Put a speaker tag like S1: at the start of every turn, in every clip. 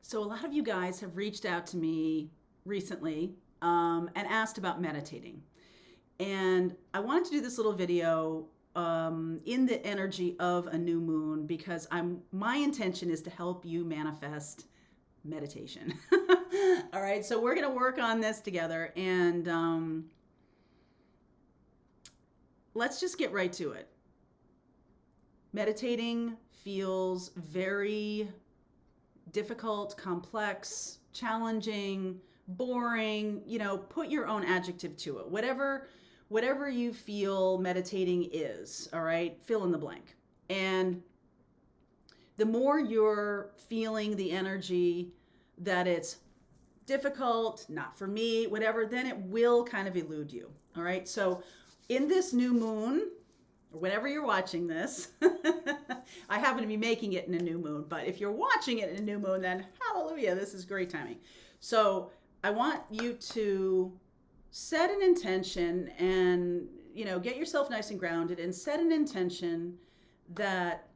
S1: So a lot of you guys have reached out to me recently and asked about meditating. And I wanted to do this little video in the energy of a new moon because my intention is to help you manifest meditation. All right, so we're going to work on this together, and let's just get right to it. Meditating feels very difficult, complex, challenging, boring. Put your own adjective to it. Whatever you feel meditating is, all right? Fill in the blank. And the more you're feeling the energy that it's difficult, not for me, whatever, then it will kind of elude you. All right? So in this new moon, or whenever you're watching this, I happen to be making it in a new moon, but if you're watching it in a new moon, then hallelujah, this is great timing. So I want you to set an intention and, get yourself nice and grounded and set an intention that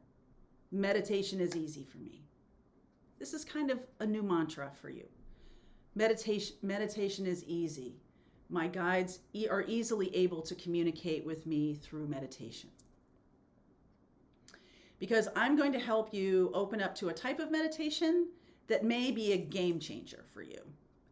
S1: meditation is easy for me. This is kind of a new mantra for you. Meditation is easy. My guides are easily able to communicate with me through meditation. Because I'm going to help you open up to a type of meditation that may be a game changer for you.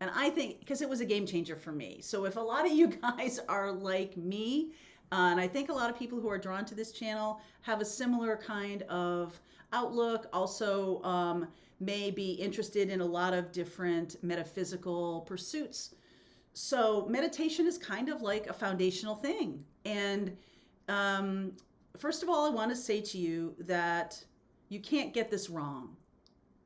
S1: And I think, because it was a game changer for me. So if a lot of you guys are like me, and I think a lot of people who are drawn to this channel have a similar kind of outlook, also may be interested in a lot of different metaphysical pursuits. So meditation is kind of like a foundational thing. And first of all, I want to say to you that you can't get this wrong,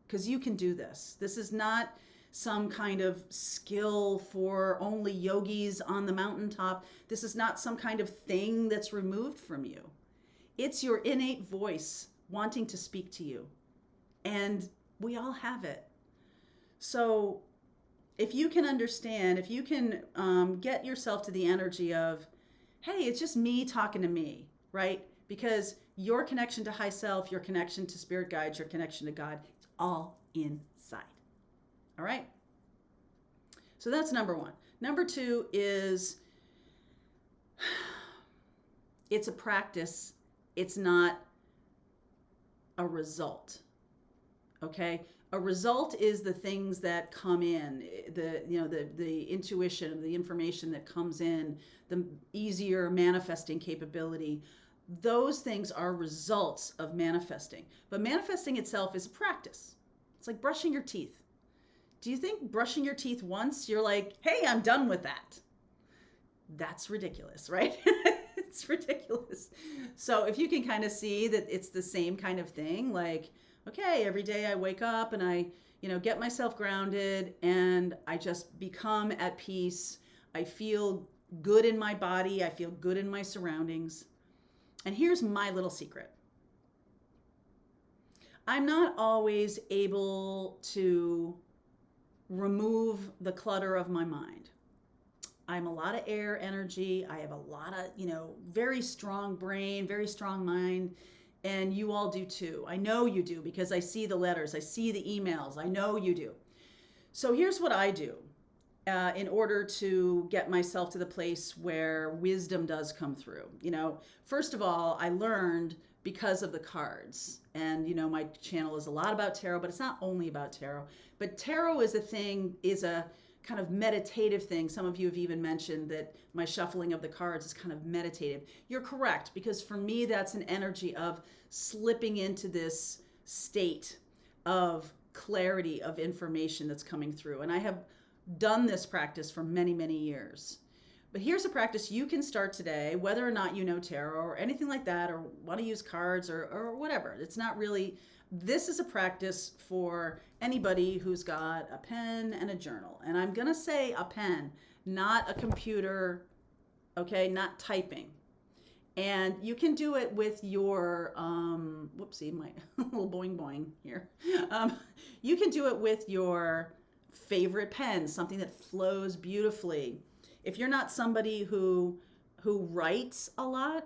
S1: because you can do this. This is not some kind of skill for only yogis on the mountaintop. This is not some kind of thing that's removed from you. It's your innate voice wanting to speak to you. And we all have it. So if you can understand, if you can get yourself to the energy of, hey, it's just me talking to me, right? Because your connection to high self, your connection to spirit guides, your connection to God, it's all inside. All right? So that's number one. Number two is it's a practice. It's not a result. Okay? A result is the things that come in, the intuition of the information that comes in, the easier manifesting capability. Those things are results of manifesting. But manifesting itself is practice. It's like brushing your teeth. Do you think brushing your teeth once, you're like, hey, I'm done with that? That's ridiculous, right? It's ridiculous. So if you can kind of see that it's the same kind of thing, like, okay, every day I wake up and I, get myself grounded and I just become at peace. I feel good in my body. I feel good in my surroundings. And here's my little secret. I'm not always able to remove the clutter of my mind. I'm a lot of air energy. I have a lot of, very strong brain, very strong mind. And you all do too. I know you do because I see the letters. I see the emails. I know you do. So here's what I do in order to get myself to the place where wisdom does come through. First of all, I learned because of the cards. And, my channel is a lot about tarot, but it's not only about tarot. But tarot is a kind of meditative thing. Some of you have even mentioned that my shuffling of the cards is kind of meditative. You're correct, because for me, that's an energy of slipping into this state of clarity of information that's coming through. And I have done this practice for many, many years. But here's a practice you can start today, whether or not you know tarot or anything like that, or want to use cards or whatever. It's not really, this is a practice for anybody who's got a pen and a journal. And I'm going to say a pen, not a computer, okay, not typing. And you can do it with your, whoopsie, my little boing boing here. You can do it with your favorite pen, something that flows beautifully. If you're not somebody who writes a lot,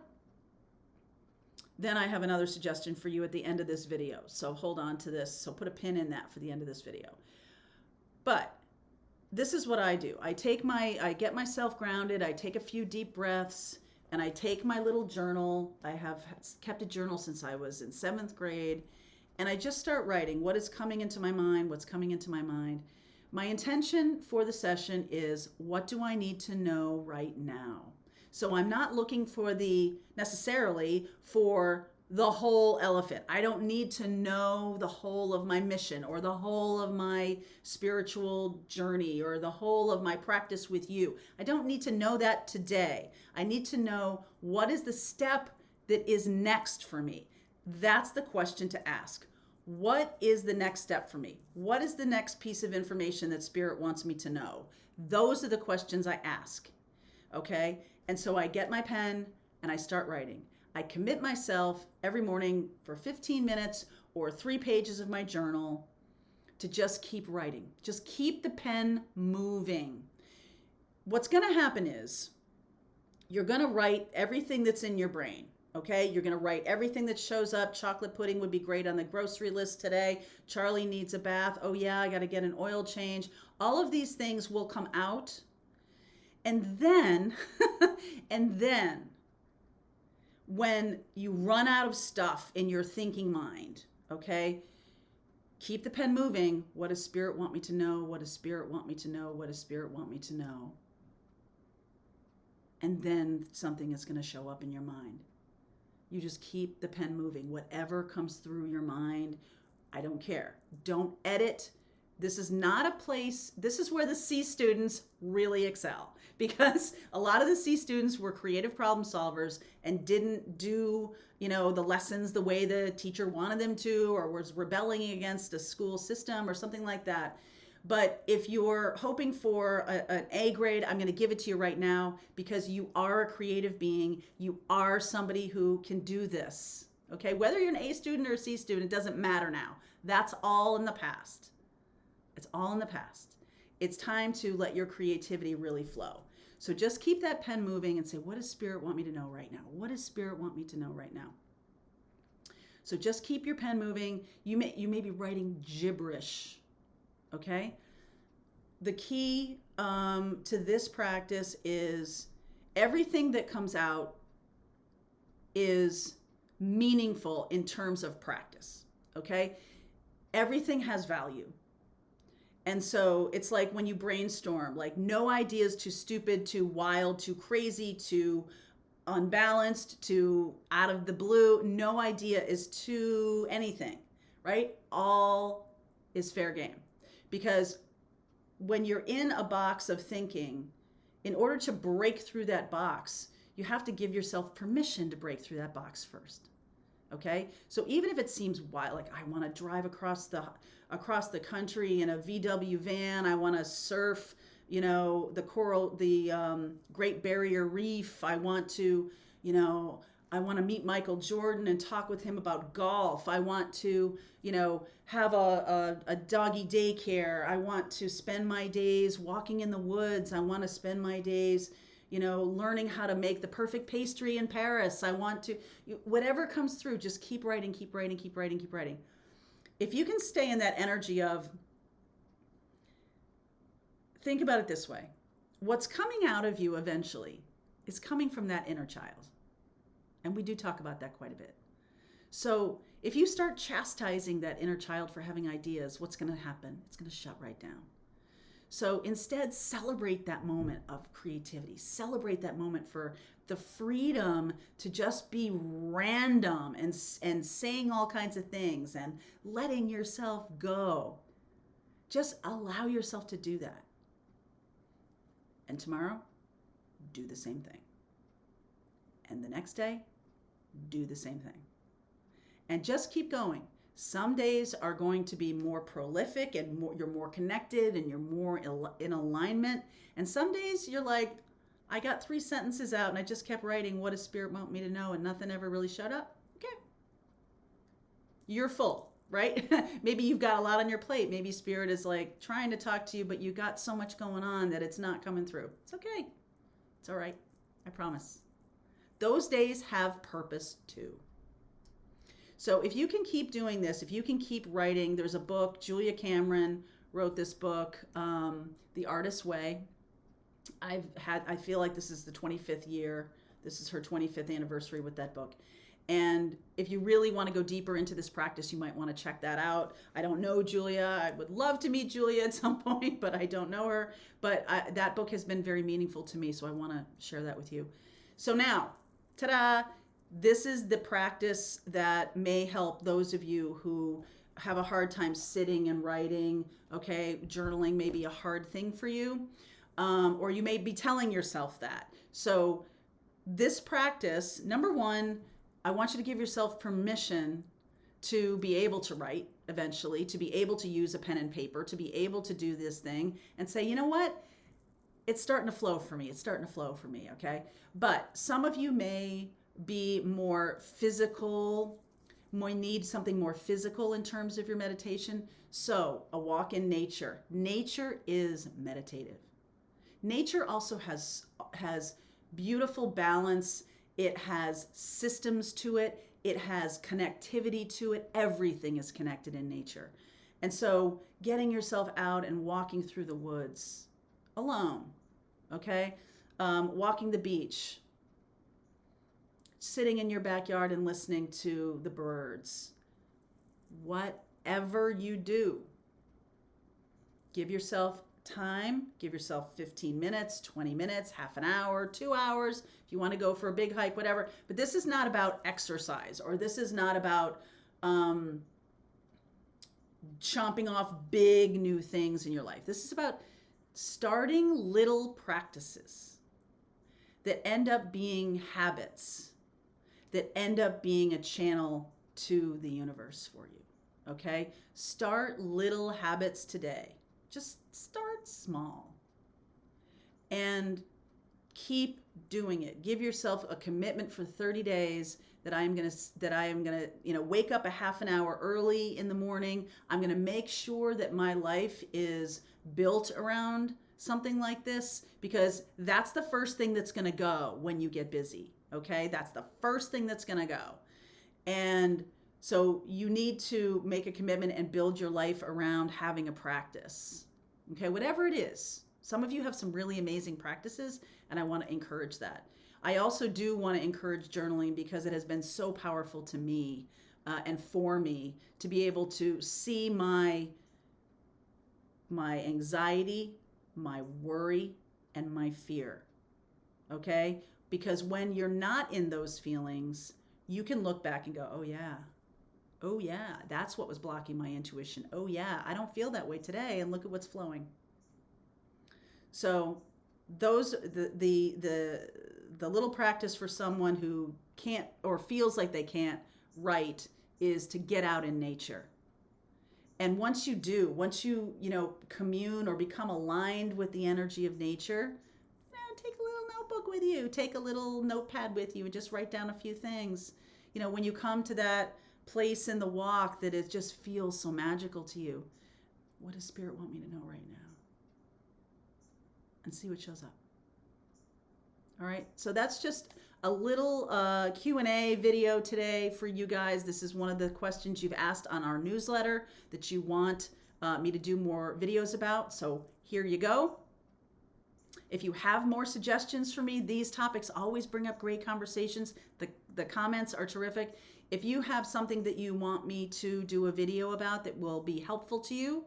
S1: then I have another suggestion for you at the end of this video. So hold on to this. So put a pin in that for the end of this video. But this is what I do. I get myself grounded. I take a few deep breaths, and I take my little journal. I have kept a journal since I was in 7th grade. And I just start writing what is coming into my mind, what's coming into my mind. My intention for the session is, what do I need to know right now? So I'm not looking for necessarily for the whole elephant. I don't need to know the whole of my mission or the whole of my spiritual journey or the whole of my practice with you. I don't need to know that today. I need to know what is the step that is next for me. That's the question to ask. What is the next step for me? What is the next piece of information that Spirit wants me to know? Those are the questions I ask. Okay? And so I get my pen and I start writing. I commit myself every morning for 15 minutes or 3 pages of my journal to just keep writing. Just keep the pen moving. What's going to happen is you're going to write everything that's in your brain. Okay, you're going to write everything that shows up. Chocolate pudding would be great on the grocery list today. Charlie needs a bath. Oh yeah, I got to get an oil change. All of these things will come out. And then, when you run out of stuff in your thinking mind, okay, keep the pen moving. What does Spirit want me to know? What does Spirit want me to know? What does Spirit want me to know? And then something is going to show up in your mind. You just keep the pen moving. Whatever comes through your mind, I don't care. Don't edit. This is not a place, this is where the C students really excel, because a lot of the C students were creative problem solvers and didn't do, the lessons the way the teacher wanted them to, or was rebelling against a school system or something like that. But if you're hoping for an A grade, I'm going to give it to you right now, because you are a creative being. You are somebody who can do this. Okay? Whether you're an A student or a C student, it doesn't matter now. That's all in the past. It's all in the past. It's time to let your creativity really flow. So just keep that pen moving and say, what does Spirit want me to know right now? What does Spirit want me to know right now? So just keep your pen moving. You may be writing gibberish. Okay? The key to this practice is everything that comes out is meaningful in terms of practice. Okay? Everything has value. And so it's like when you brainstorm, like no idea is too stupid, too wild, too crazy, too unbalanced, too out of the blue. No idea is too anything, right? All is fair game. Because when you're in a box of thinking, in order to break through that box, you have to give yourself permission to break through that box first. Okay? So even if it seems wild, like I want to drive across the country in a VW van, I want to surf, the Great Barrier Reef, I want to meet Michael Jordan and talk with him about golf. I want to, have a doggy daycare. I want to spend my days walking in the woods. I want to spend my days, learning how to make the perfect pastry in Paris. I want to, whatever comes through, just keep writing, keep writing, keep writing, keep writing. If you can stay in that energy of, think about it this way. What's coming out of you eventually is coming from that inner child. And we do talk about that quite a bit. So if you start chastising that inner child for having ideas, what's going to happen? It's going to shut right down. So instead, celebrate that moment of creativity. Celebrate that moment for the freedom to just be random and saying all kinds of things and letting yourself go. Just allow yourself to do that. And tomorrow, do the same thing. And the next day, do the same thing. And just keep going. Some days are going to be more prolific and you're more connected and you're more in alignment. And some days you're like, I got 3 sentences out and I just kept writing, what does Spirit want me to know? And nothing ever really showed up. Okay. You're full, right? Maybe you've got a lot on your plate. Maybe Spirit is like trying to talk to you, but you got so much going on that it's not coming through. It's okay. It's all right. I promise. Those days have purpose too. So if you can keep doing this, if you can keep writing, there's a book, Julia Cameron wrote this book, The Artist's Way. I feel like this is the 25th year. This is her 25th anniversary with that book. And if you really want to go deeper into this practice, you might want to check that out. I don't know Julia. I would love to meet Julia at some point, but I don't know her. But that book has been very meaningful to me, so I want to share that with you. So now, ta-da! This is the practice that may help those of you who have a hard time sitting and writing. Okay, journaling may be a hard thing for you, or you may be telling yourself that. So this practice, number one, I want you to give yourself permission to be able to write eventually, to be able to use a pen and paper, to be able to do this thing and say, you know what? It's starting to flow for me. It's starting to flow for me, okay? But some of you may be more physical, might need something more physical in terms of your meditation. So a walk in nature. Nature is meditative. Nature also has beautiful balance. It has systems to it. It has connectivity to it. Everything is connected in nature. And so getting yourself out and walking through the woods alone, okay? Walking the beach, sitting in your backyard and listening to the birds. Whatever you do, give yourself time, give yourself 15 minutes, 20 minutes, half an hour, 2 hours, if you want to go for a big hike, whatever. But this is not about exercise, or this is not about chomping off big new things in your life. This is about starting little practices that end up being habits, that end up being a channel to the universe for you, okay? Start little habits today. Just start small and keep doing it. Give yourself a commitment for 30 days that I am going to, wake up a half an hour early in the morning. I'm going to make sure that my life is built around something like this, because that's the first thing that's going to go when you get busy. Okay? That's the first thing that's going to go. And so you need to make a commitment and build your life around having a practice. Okay? Whatever it is. Some of you have some really amazing practices, and I want to encourage that. I also do want to encourage journaling because it has been so powerful to me and for me to be able to see my anxiety, my worry, and my fear. Okay? Because when you're not in those feelings, you can look back and go, oh yeah, that's what was blocking my intuition. Oh yeah, I don't feel that way today, and look at what's flowing. So those the little practice for someone who can't or feels like they can't write is to get out in nature. And once you commune or become aligned with the energy of nature, take a little notebook with you, take a little notepad with you, and just write down a few things. When you come to that place in the walk that it just feels so magical to you, what does Spirit want me to know right now? And see what shows up. All right, so that's just a little Q&A video today for you guys. This is one of the questions you've asked on our newsletter that you want me to do more videos about. So here you go. If you have more suggestions for me, these topics always bring up great conversations. The comments are terrific. If you have something that you want me to do a video about that will be helpful to you,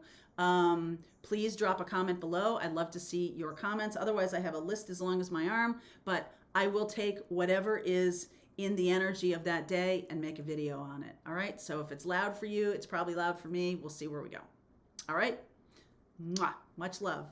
S1: please drop a comment below. I'd love to see your comments. Otherwise, I have a list as long as my arm, but I will take whatever is in the energy of that day and make a video on it. All right. So if it's loud for you, it's probably loud for me. We'll see where we go. All right. Mwah. Much love.